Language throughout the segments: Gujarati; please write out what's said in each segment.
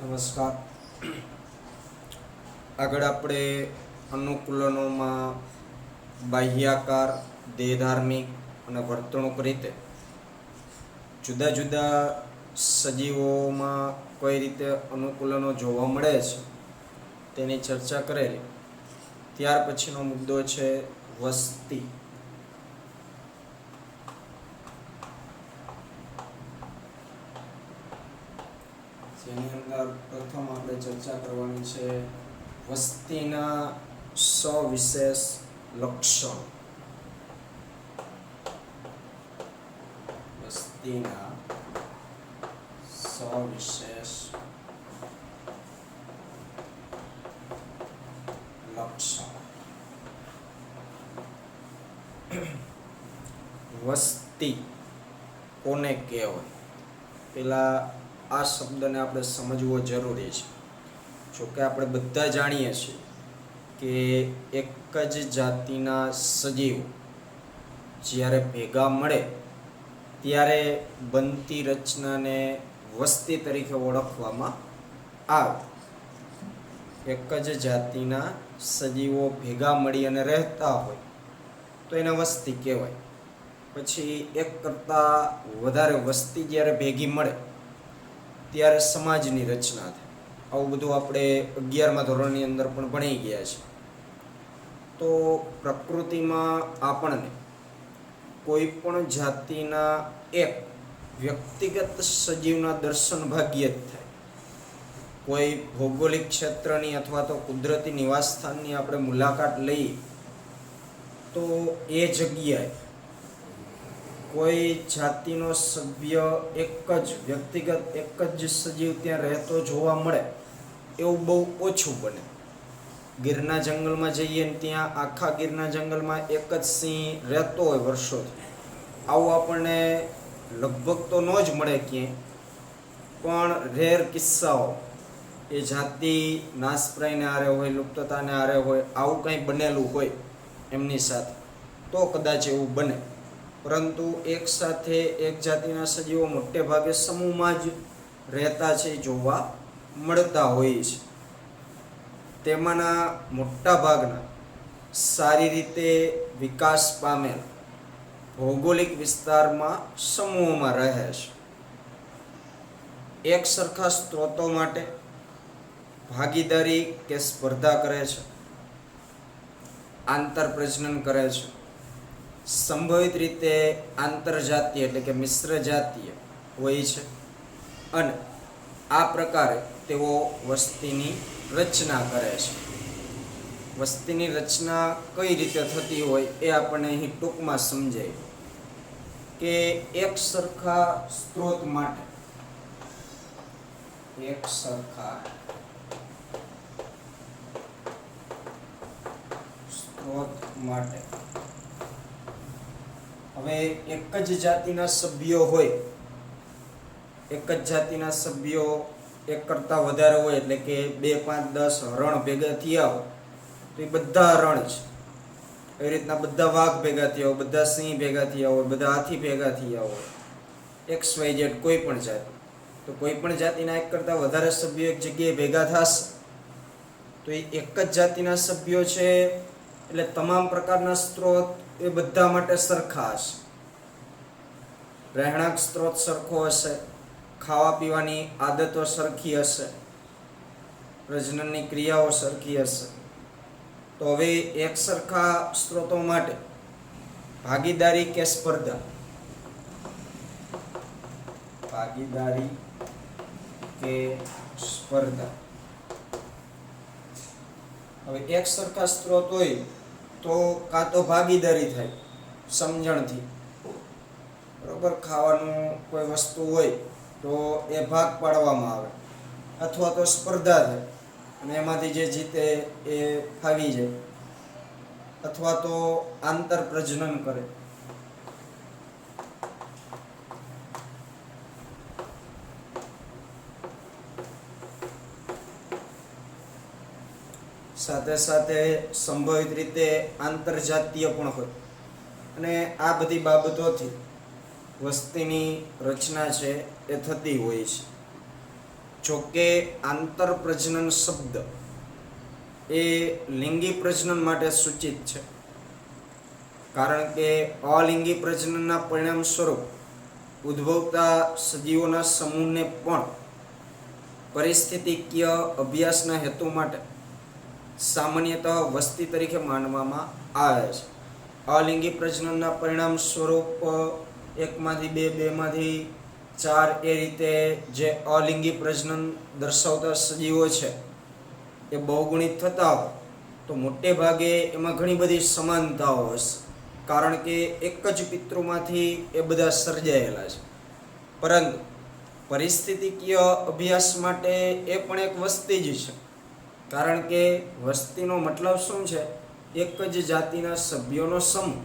નમસ્કાર. આગળ આપણે અનુકૂલનોમાં બાહ્યાકાર, દેહધાર્મિક અને વર્તણૂક રીતે જુદા જુદા સજીવોમાં કઈ રીતે અનુકૂલનો જોવા મળે છે તેની ચર્ચા કરેલી. ત્યાર પછીનો મુદ્દો છે વસ્તી. જેની અંદર પ્રથમ આપણે ચર્ચા કરવાની છે વસ્તીના સવિશેષ લક્ષણ. વસ્તીના સવિશેષ લક્ષણ. વસ્તી કોને કહેવાય? પેલા આ શબ્દને આપણે સમજવો જરૂરી છે. જોકે આપણે બધા જાણીએ છીએ કે એક જ જાતિના સજીવો જ્યારે ભેગા મળે ત્યારે બનતી રચનાને વસ્તી તરીકે ઓળખવામાં આવે. એક જ જાતિના સજીવો ભેગા મળી અને રહેતા હોય તો એને વસ્તી કહેવાય. પછી એક કરતાં વધારે વસ્તી જ્યારે ભેગી મળે ત્યારે સમાજની રચના થાય. આવું બધું આપણે 11મા ધોરણની અંદર પણ ભણી ગયા છે. તો પ્રકૃતિમાં આપણને કોઈ પણ જાતિના એક વ્યક્તિગત સજીવના દર્શન ભાગ્યે જ થાય. કોઈ ભૌગોલિક ક્ષેત્રની અથવા તો કુદરતી નિવાસસ્થાનની આપણે મુલાકાત લઈએ તો એ જગ્યાએ કોઈ જાતિનો સભ્ય એક જ વ્યક્તિગત એક જ સજીવ ત્યાં રહેતો જોવા મળે એવું બહુ ઓછું બને. ગીરના જંગલમાં જઈએ ને ત્યાં આખા ગીરના જંગલમાં એક જ સિંહ રહેતો હોય વર્ષોથી, આવું આપણને લગભગ તો ન જ મળે ક્યાંય. પણ રેર કિસ્સાઓ એ જાતિ નાશપ્રાયને આરે હોય, લુપ્તતાને આરે હોય, આવું કંઈ બનેલું હોય એમની સાથે તો કદાચ એવું બને. પરંતુ એક સાથે એક જાતિના સજીવો મોટે ભાગે સમૂહમાં જ રહેતા છે જોવા મળતા હોય છે. તેમાંના મોટા ભાગના સારી રીતે વિકાસ પામેલ ભૌગોલિક વિસ્તારમાં સમૂહોમાં રહે છે. એક સરખા સ્ત્રોતો માટે ભાગીદારી કે સ્પર્ધા કરે છે, આંતર પ્રજનન કરે છે, સંભવિત રીતે આંતરજાતીય એટલે કે મિશ્ર જાતીય હોય છે અને આ પ્રકારે તેઓ વસ્તીની રચના કરે છે. વસ્તીની રચના કઈ રીતે થતી હોય એ આપણને અહીં ટૂંકમાં સમજાય કે એક સરખા સ્ત્રોત માટે હવે એક જ જાતિના સભ્યો હોય, એક જ જાતિના સભ્યો એક કરતાં વધારે હોય એટલે કે 2, 5, 10 હરણ ભેગા થયા હોય તો એ બધા હરણ છે. એ રીતના બધા વાઘ ભેગા થયા હોય, બધા સિંહ ભેગા થયા હોય, બધા હાથી ભેગા થયા હોય, XYZ કોઈ પણ જાતિ. તો કોઈ પણ જાતિના એક કરતાં વધારે સભ્યો એક જગ્યાએ ભેગા થશે તો એ એક જ જાતિના સભ્યો છે એટલે તમામ પ્રકારના સ્ત્રોત એ બધા માટે સરખા હશે. રહેણાંક સ્ત્રોત સરખો હશે, ખાવા પીવાની આદતો સરખી હશે, પ્રજનનની ક્રિયાઓ સરખી હશે. તો હવે એક સરખા સ્ત્રોતો માટે ભાગીદારી કે સ્પર્ધા? ભાગીદારી કે સ્પર્ધા. હવે એક સરખા સ્ત્રોત હોય તો કાં તો ભાગીદારી થાય સમજણથી, બરોબર, ખાવાનું કોઈ વસ્તુ હોય તો એ ભાગ પાડવામાં આવે, અથવા તો સ્પર્ધા થાય અને એમાંથી જે જીતે એ ફાવી જાય, અથવા તો આંતર પ્રજનન કરે. સાથે સાથે સંભવિત રીતે આંતરજાતીય પણ હોય. અને આ બધી બાબતોથી વસ્તીની રચના છે એ થતી હોય છે. જોકે આંતરપ્રજનન શબ્દ એ લિંગી પ્રજનન માટે સૂચિત છે, કારણ કે અલિંગી પ્રજનનના પરિણામ સ્વરૂપ ઉદ્ભવતા સજીવોના સમૂહને પણ પરિસ્થિતિકીય અભ્યાસના હેતુ માટે સામાન્યતઃ વસ્તી તરીકે માનવામાં આવે છે. અલિંગી પ્રજનનના પરિણામ સ્વરૂપ 1માંથી 2, 2માંથી 4 એ રીતે જે અલિંગી પ્રજનન દર્શાવતા સજીવો છે એ બહુગુણિત થતા હોય તો મોટે ભાગે એમાં ઘણી બધી સમાનતાઓ હશે, કારણ કે એક જ પિતૃમાંથી એ બધા સર્જાયેલા છે. પરંતુ પરિસ્થિતિકીય અભ્યાસ માટે એ પણ એક વસ્તી જ છે, કારણ કે વસ્તીનો મતલબ શું છે? એક જ જાતિના સભ્યોનો સમૂહ.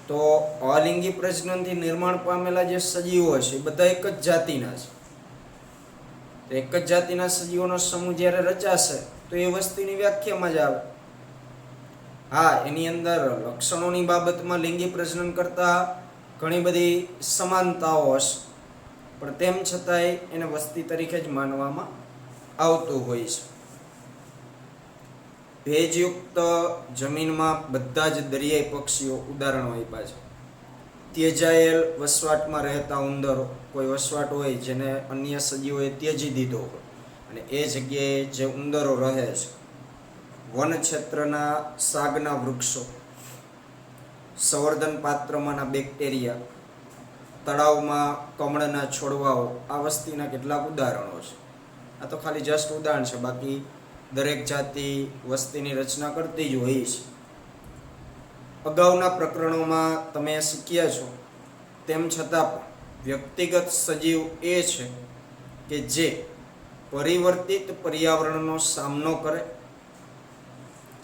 તો અલિંગી પ્રજનનથી નિર્માણ પામેલા જે સજીવો છે એ બધા એક જ જાતિના છે. એક જ જાતિના સજીવોનો સમૂહ જ્યારે રચાશે તો એ વસ્તીની વ્યાખ્યામાં જ આવે. હા, એની અંદર લક્ષણોની બાબતમાં લિંગી પ્રજનન કરતા ઘણી બધી સમાનતાઓ હશે, પણ તેમ છતાંય એને વસ્તી તરીકે જ માનવામાં આવતું હોય છે. ભેજયુક્ત જમીનમાં બધા જ દરિયાઈ પક્ષીઓ ઉદાહરણો આપ્યા છે. ત્યજાયેલ વસવાટમાં રહેતા ઉંદરો, કોઈ વસવાટ હોય જેને અન્ય સજીવોએ ત્યજી દીધો હોય અને એ જગ્યાએ જે ઉંદરો રહે છે. વન ક્ષેત્રના સાગના વૃક્ષો, સંવર્ધન પાત્રમાંના બેક્ટેરિયા, તળાવમાં કમળના છોડવાઓ આ વસ્તીના કેટલાક ઉદાહરણો છે. આ તો ખાલી જસ્ટ ઉદાહરણ છે, બાકી દરેક જાતિ વસ્તીની રચના કરતી જ હોય છે. અગાઉના પ્રકરણોમાં તમે શીખ્યા છો તેમ છતાં પણ વ્યક્તિગત સજીવ એ છે કે જે પરિવર્તિત પર્યાવરણનો સામનો કરે,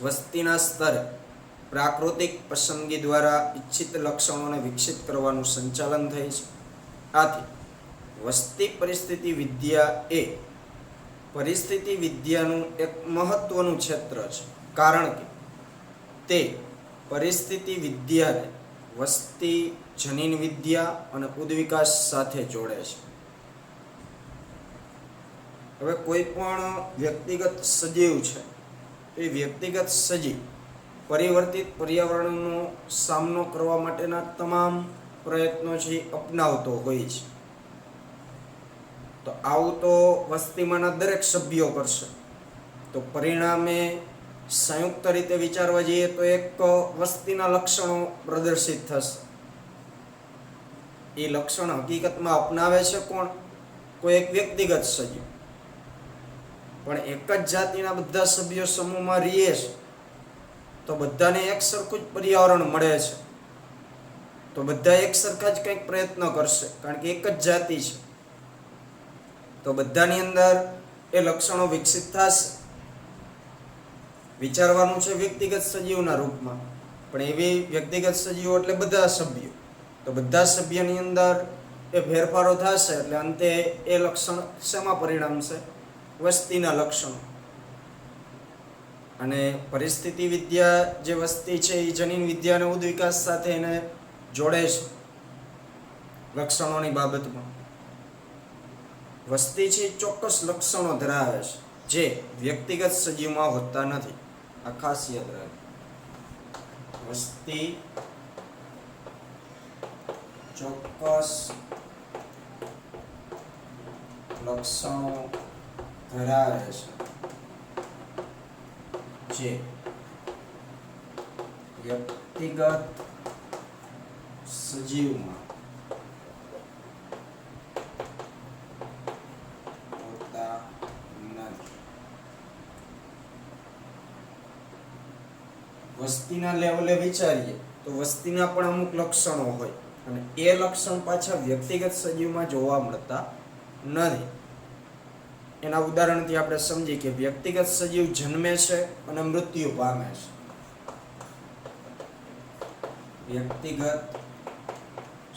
વસ્તીના સ્તરે પ્રાકૃતિક પસંદગી દ્વારા ઇચ્છિત લક્ષણોને વિકસિત કરવાનું સંચાલન થાય છે. આથી વસ્તી પરિસ્થિતિ વિદ્યા એ પરિસ્થિતિ વિદ્યાનું એક મહત્વનું ક્ષેત્ર છે, કારણ કે તે પરિસ્થિતિ વિદ્યાને વસ્તી જનીન વિદ્યા અને ઉદ્વિકાસ સાથે જોડે છે. હવે કોઈ પણ વ્યક્તિગત સજીવ છે, એ વ્યક્તિગત સજીવ પરિવર્તિત પર્યાવરણનો સામનો કરવા માટેના તમામ પ્રયત્નો છે અપનાવતો હોય છે. તો આવું તો વસ્તીમાંના દરેક સભ્યો કરશે, તો પરિણામે સંયુક્ત રીતે વિચારવા જઈએ તો એક વસ્તીના લક્ષણો પ્રદર્શિત થશે. એ લક્ષણ હકીકતમાં અપનાવે છે કોણ? કોઈ એક વ્યક્તિગત સજીવ. પણ એક જ જાતિના બધા સભ્યો સમૂહમાં રહે છે તો બધાને એક સરખું જ પર્યાવરણ મળે છે, તો બધા એક સરખા જ કંઈક પ્રયત્ન કરશે, કારણ કે એક જ જાતિ છે. તો બધાની અંદર એ લક્ષણો વિકસિત થશે. વિચારવાનું છે વ્યક્તિગત સજીવના રૂપમાં, પણ એવી વ્યક્તિગત સજીવો એટલે બધા સભ્યો. તો બધા સભ્યની અંદર એ ફેરફારો થશે એટલે અંતે એ લક્ષણ શેમાં પરિણમશે? વસ્તીના લક્ષણો. અને પરિસ્થિતિ વિદ્યા જે વસ્તી છે એ જનીન વિદ્યા અને ઉદ્વિકાસ સાથે એને જોડે છે લક્ષણોની બાબતમાં. વસ્તી છે ચોક્કસ લક્ષણો ધરાવે છે જે વ્યક્તિગત સજીવમાં હોતા નથી. આ ખાસ યાદ રાખો. વસ્તી ચોક્કસ લક્ષણો ધરાવે છે જે વ્યક્તિગત સજીવમાં હોતા નથી. વસ્તીના લેવલે વિચારીએ તો વસ્તીના પણ અમુક લક્ષણો હોય અને એ લક્ષણ પાછા વ્યક્તિગત સજીવમાં જોવા મળતા નથી. એના ઉદાહરણથી આપણે સમજીએ કે વ્યક્તિગત સજીવ જન્મે છે અને મૃત્યુ પામે છે. વ્યક્તિગત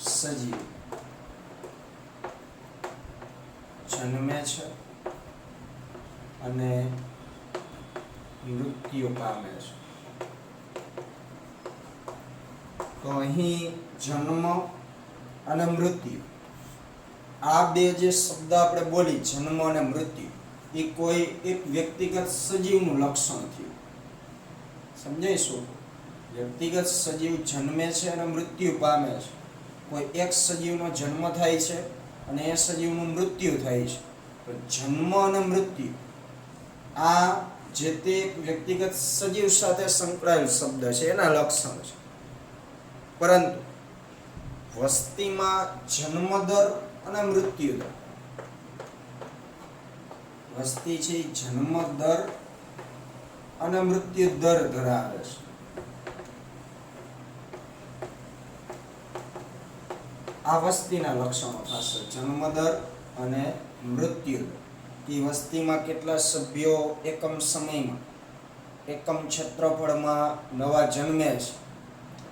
સજીવ જન્મે છે અને મૃત્યુ પામે છે. તો અહીં જન્મ અને મૃત્યુ આ બે જે શબ્દ આપણે બોલી જન્મ અને મૃત્યુ એ કોઈ એક વ્યક્તિગત સજીવનું લક્ષણ થયું. સમજાય શું? વ્યક્તિગત સજીવ જન્મે છે અને મૃત્યુ પામે છે. કોઈ એક સજીવનો જન્મ થાય છે અને એ સજીવનું મૃત્યુ થાય છે. તો જન્મ અને મૃત્યુ આ જે તે વ્યક્તિગત સજીવ સાથે સંકળાયેલ શબ્દ છે એના લક્ષણ છે. પરંતુ વસ્તીમાં જન્મદર અને મૃત્યુ દર, વસ્તી છે જન્મ દર અને મૃત્યુ દર ધરાવે છે. આ વસ્તીના લક્ષણો થશે, જન્મદર અને મૃત્યુ દર. કે વસ્તીમાં કેટલા સભ્યો એકમ સમયમાં એકમ ક્ષેત્રફળમાં નવા જન્મે છે,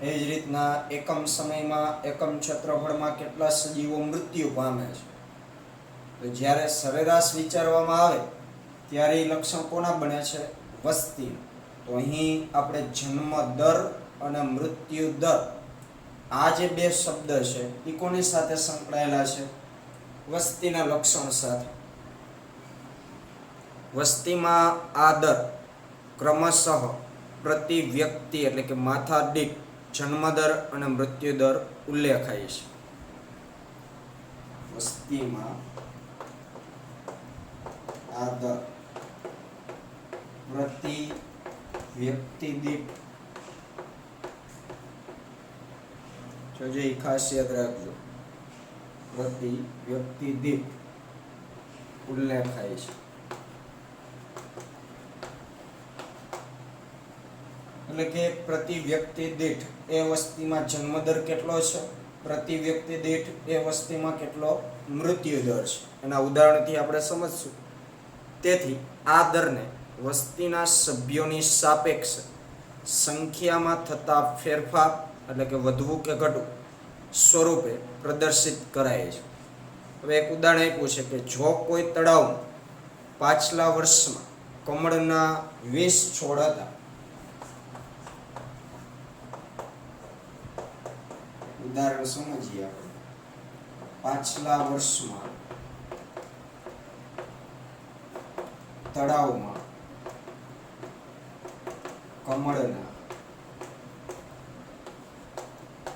એ જ રીતના એકમ સમયમાં એકમ ક્ષેત્રફળમાં કેટલા સજીવો મૃત્યુ પામે છે. તો જ્યારે સરેરાશ વિચારવામાં આવે ત્યારે એ લક્ષણ કોના બને છે? વસ્તી. તો અહીં આપણે જન્મ દર અને મૃત્યુ દર આ જે બે શબ્દ છે એ કોની સાથે સંકળાયેલા છે? વસ્તીના લક્ષણ સાથે. વસ્તીમાં આ દર ક્રમશઃ પ્રતિ વ્યક્તિ એટલે કે માથા દીઠ જન્મદર અને મૃત્યુ દર ઉલ્લેખાય છે. વસ્તીમાં આ દર પ્રતિ વ્યક્તિ દીઠ, જોજો એ ખાસ યાદ રાખજો, પ્રતિ વ્યક્તિ દીઠ ઉલ્લેખાય છે. એટલે કે પ્રતિ વ્યક્તિ દીઠ એ વસ્તીમાં જન્મદર કેટલો છે, પ્રતિ વ્યક્તિ દીઠ એ વસ્તીમાં કેટલો મૃત્યુ દર છે. એના ઉદાહરણથી આપણે સમજશું. તેથી આ દરને વસ્તીના સભ્યોની સાપેક્ષ સંખ્યામાં થતા ફેરફાર એટલે કે વધવું કે ઘટવું સ્વરૂપે પ્રદર્શિત કરાય છે. હવે એક ઉદાહરણ આપ્યું છે કે જો કોઈ તળાવમાં પાછલા વર્ષમાં કમળના 20 છોડ હતા, ઉદાહરણ સમજીએ આપણે. પાછલા વર્ષમાં તળાવમાં કમળના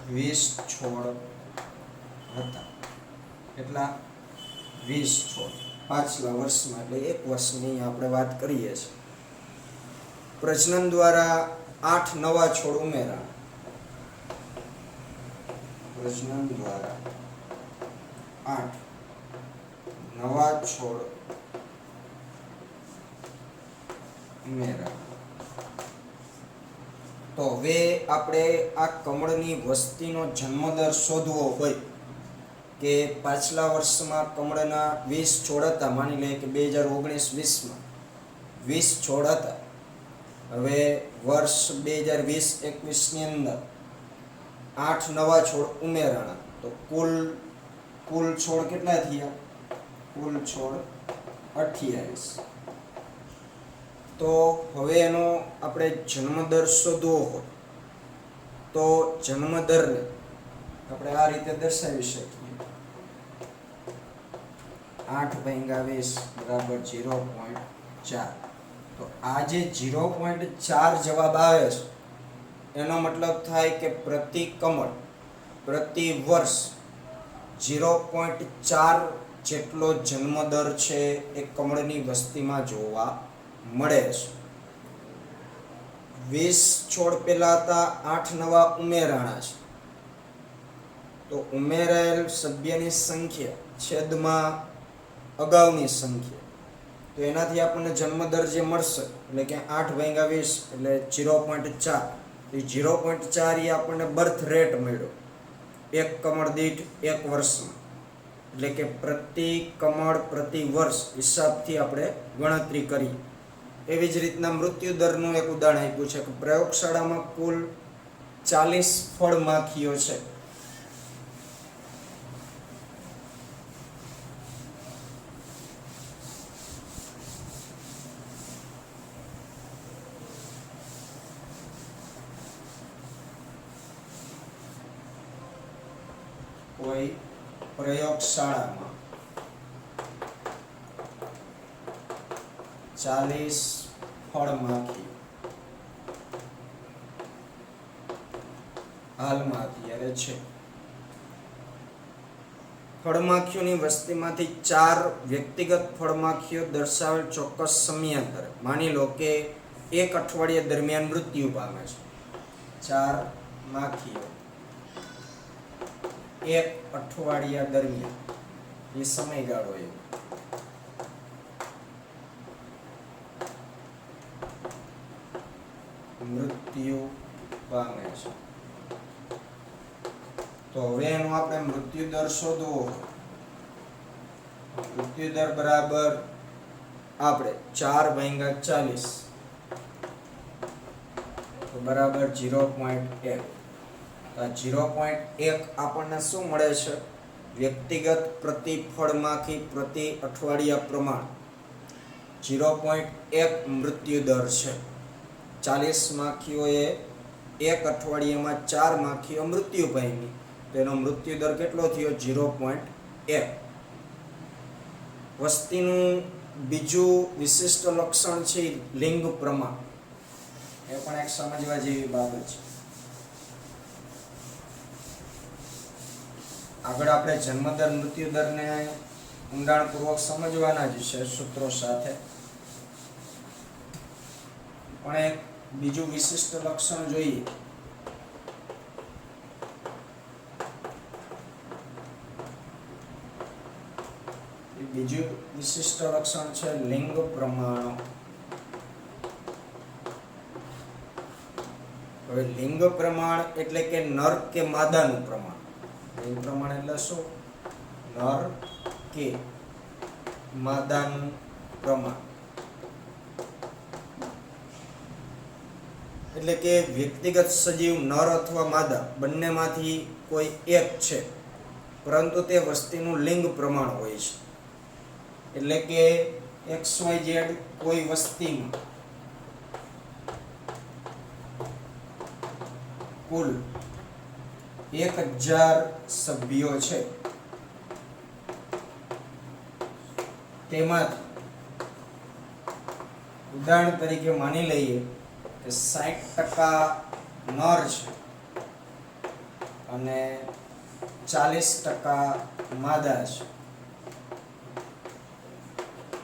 20 છોડ હતા. કેટલા? 20 છોડ પાછલા વર્ષમાં, એટલે એક વર્ષની આપણે વાત કરીએ છીએ. પ્રજનન દ્વારા 8 નવા છોડ ઉમેરા. પ્રજનન દ્વારા 8 નવા છોડ ઉમેરા. તો હવે આપણે આ કમળની વસ્તીનો જન્મદર શોધવો હોય કે પાછલા વર્ષમાં કમળના 20 છોડ હતા, માની લઈએ કે 2019-20માં 20 છોડ હતા. હવે વર્ષ 2020-21ની અંદર 8 નવા છોડ ઉમેરાણા. તો કુલ છોડ કેટલા થયા? કુલ છોડ 28. તો હવે એનો આપણે જન્મદર શોધવો હોય તો જન્મદરને આપણે આ રીતે દર્શાવી શકીએ. 8/20 બરાબર 0.4. તો આ જે 0.4 જવાબ આવે છે એનો મતલબ થાય કે પ્રતિ કમળ પ્રતિ વર્ષ 0.4 જેટલો જન્મદર છે એ કમળની વસ્તીમાં જોવા મળે છે. 20 છોડ પહેલા હતા, 8 નવા ઉમેરાણા છે. તો ઉમેરાયેલ સભ્યની સંખ્યા છેદમાં અગાઉની સંખ્યા, તો એનાથી આપણને જન્મદર જે મળશે એટલે કે 8/20 એટલે 0.4. એ 0.4 એ આપણને બર્થ રેટ મળ્યો એક કમળ દીઠ એક વર્ષમાં. એટલે કે પ્રતિ કમળ પ્રતિ વર્ષ હિસાબથી આપણે ગણતરી કરી. એવી જ રીતના મૃત્યુ દરનું એક ઉદાહરણ આપ્યું છે કે પ્રયોગશાળામાં કુલ 40 ફળ માખીઓ છે. કોઈ પ્રયોગશાળામાં 40 ફળમાખીઓ હાલમાં અત્યારે છે. ફળમાખીઓની વસ્તીમાંથી 4 વ્યક્તિગત ફળમાખીઓ દર્શાવેલ ચોક્કસ સમયાંતરે, માની લો કે 1 અઠવાડિયા દરમિયાન મૃત્યુ પામે છે. 4 માખીઓ 1 અઠવાડિયા દરમિયાન, એ સમયગાળો એ મૃત્યુ પામે છે. તો હવે એનો આપણે મૃત્યુ દર શોધવો. મૃત્યુ દર બરાબર આપણે 4 ભાગ્યા 40 તો બરાબર 0.1. આ 0.1 આપણને શું મળે છે? વ્યક્તિગત પ્રતિ ફળમાખી પ્રતિ અઠવાડિયા પ્રમાણ 0.1 મૃત્યુ દર છે. 40 માખીઓએ 1 અઠવાડિયામાં 4 માખીઓ મૃત્યુ પામી, તેનો મૃત્યુ દર કેટલો થયો? 0.1. વસ્તીનું બીજું વિશિષ્ટ લક્ષણ છે લિંગ પ્રમાણ. એ પણ એક સમજવા જેવી બાબત છે. આગળ આપણે જન્મદર મૃત્યુ દરને ઊંડાણપૂર્વક સમજવાના જ છે સૂત્રો સાથે. પણ એક બીજું વિશિષ્ટ લક્ષણ જોઈએ. બીજું વિશિષ્ટ લક્ષણ છે લિંગ પ્રમાણ. હવે લિંગ પ્રમાણ એટલે કે નર કે માદાનું પ્રમાણ. લિંગ પ્રમાણ એટલે શું? નર કે માદાનું પ્રમાણ. એટલે કે વ્યક્તિગત સજીવ નર અથવા માદા બંનેમાંથી કોઈ એક છે, પરંતુ તે વસ્તીનું લિંગ પ્રમાણ હોય છે. એટલે કે XYZ કોઈ વસ્તીમાં કુલ 1000 સભ્યો છે, તેમાંથી ઉદાહરણ તરીકે માની લઈએ કે 60% નર છે અને 40% માદા છે.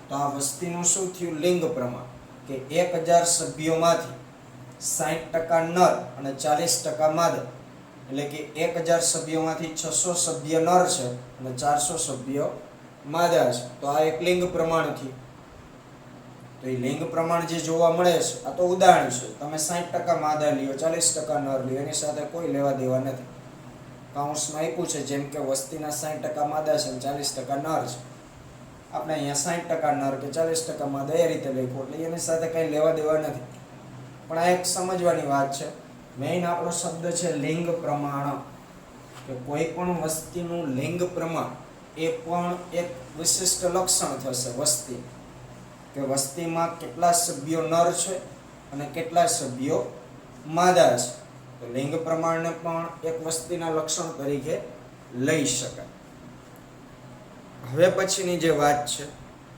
તો આ વસ્તીનું શું થયું? લિંગ પ્રમાણ. કે 1000 સભ્યોમાંથી 60% નર અને 40% માદા. એટલે કે 1000 સભ્યોમાંથી 600 સભ્ય નર છે અને 400 સભ્યો માદા છે. તો આ એક લિંગ પ્રમાણ થયું. તો એ લિંગ પ્રમાણ જે જોવા મળે છે, આ તો ઉદાહરણ છે. તમે 60% માદા લ્યો, 40% નર લ્યો, એની સાથે કોઈ લેવા દેવા નથી. કાઉન્સમાં આપ્યું છે જેમ કે વસ્તીના 60% માદા છે અને 40% નર છે. આપણે અહીંયા 60% નર કે 40% માદા એ રીતે લખ્યું, એટલે એની સાથે કંઈ લેવા દેવા નથી. પણ આ એક સમજવાની વાત છે. મેઇન આપણો શબ્દ છે લિંગ પ્રમાણ. કે કોઈ પણ વસ્તીનું લિંગ પ્રમાણ એ પણ એક વિશિષ્ટ લક્ષણ થશે વસ્તી. કે વસ્તીમાં કેટલા સભ્યો નર છે અને કેટલા સભ્યો માદા છે. તો લિંગ પ્રમાણને પણ એક વસ્તીના લક્ષણ તરીકે લઈ શકાય. હવે પછીની જે વાત છે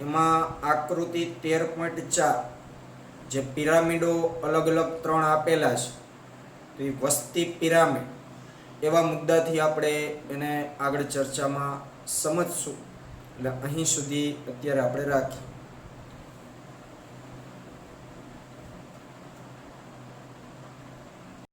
એમાં આકૃતિ 13.4 જે પિરામિડો અલગ અલગ 3 આપેલા છે, તો એ વસ્તી પિરામિડ એવા મુદ્દાથી આપણે એને આગળ ચર્ચામાં સમજશું. એટલે અહીં સુધી અત્યારે આપણે રાખીએ.